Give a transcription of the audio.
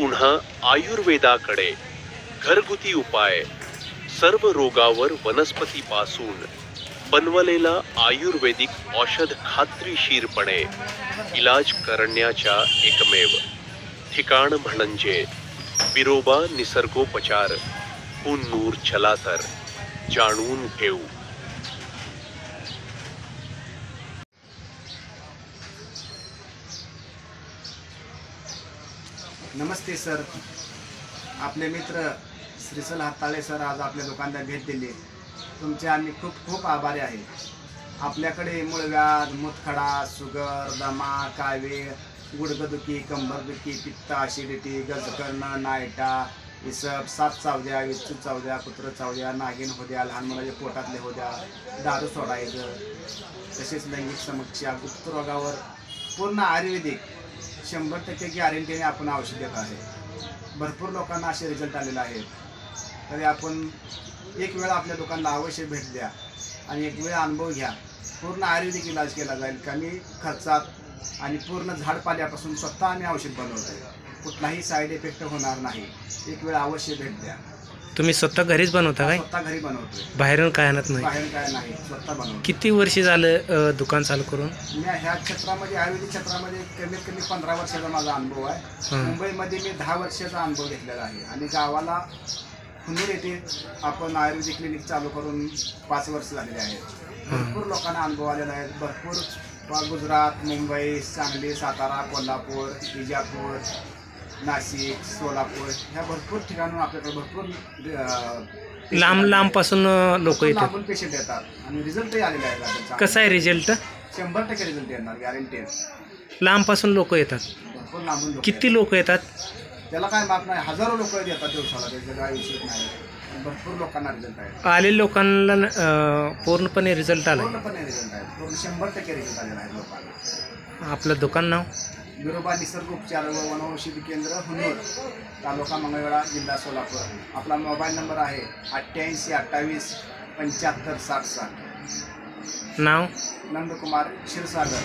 पुन्हा आयुर्वेदाकडे. घरगुती उपाय, सर्व रोगावर वनस्पतीपासून बनवलेला आयुर्वेदिक औषध खात्रीशीरपणे इलाज करण्याच्या एकमेव ठिकाण म्हणजे बिरोबा निसर्गोपचार. हुन्नूर. चला तर जाणून घेऊ. नमस्ते सर. आपले मित्र श्रीसल हाताळे सर आज आपल्या दुकानाला भेट दिली. तुमचे आम्ही खूप खूप आभारी आहे. आपल्याकडे मूळव्याध, मूतखडा, शुगर, दमा, कावीळ, गुडघेदुखी, कंबरदुखी, पित्त, ॲसिडिटी, गजकर्ण, नायटा, इसब, साप चावद्या, विच्चू चावद्या, कुत्र चावद्या, नागिन होद्या, लहान मुलाच्या पोटातले होद्या, दारू सोडायचं, तसेच लैंगिक समस्या, गुप्तरोगावर पूर्ण आयुर्वेदिक 100% गॅरंटीने आपण औषध देत आहे. भरपूर लोकांना असे रिझल्ट आलेले आहेत. तरी आपण एक वेळ आपल्या दुकानाला अवश्य भेट द्या आणि एक वेळ अनुभव घ्या. पूर्ण आयुर्वेदिक इलाज केला जाईल कमी खर्चात आणि पूर्ण झाडपाल्यापासून स्वतः आम्ही औषध बनवतो. कुठलाही साईड इफेक्ट होणार नाही. एक वेळ अवश्य भेट द्या. तुम्ही स्वतः घरीच बनवता काय? स्वतः घरी बनवतोय. बाहेरून काय आणत नाही? बाहेर काय नाही, स्वतः बनवतो. किती वर्ष झालं दुकान चालू करून? मी ह्या क्षेत्रामध्ये आयुर्वेदिक क्षेत्रामध्ये कमीत कमी 15 वर्षाचा माझा अनुभव आहे. मुंबईमध्ये मी 10 वर्षाचा अनुभव घेतलेला आहे आणि गावाला हुन्नूर येथे आपण आयुर्वेदिक क्लिनिक चालू करून 5 वर्ष झालेले आहेत. भरपूर लोकांना अनुभव आलेला आहे. भरपूर गुजरात, मुंबई, सांगली, सातारा, कोल्हापूर, विजापूर, नाशिक, सोलापूर ह्या भरपूर ठिकाणून आपल्याकडे भरपूर लांब पासून लोक येतात. लांबून पेशंट येतात आणि रिझल्टही आलेले आहेत. कसा आहे रिझल्ट? 100% रिझल्ट येणार, गॅरंटी आहे. लांब पासून लोक येतात. भरपूर लांबून लोक. किती लोक येतात? त्याला काय माप नाही, हजारो लोक येतात दिवसाला. त्याचा काय विषय नाही. भरपूर लोकांना रिझल्ट आहे. आलेल्या लोकांना पूर्णपणे रिझल्ट आला? पूर्णपणे रिझल्ट आहे. पूर्ण 100% रिझल्ट आलेला आहे लोकांना. आपलं दुकान नाव? बिरोबा निसर्गोपचार व वनौषधी केंद्र, हुन्नूर, तालुका मंगळवेढा, जिल्हा सोलापूर. आपला मोबाईल नंबर आहे 88 28 75 60 60. नाव? नंदकुमार क्षीरसागर.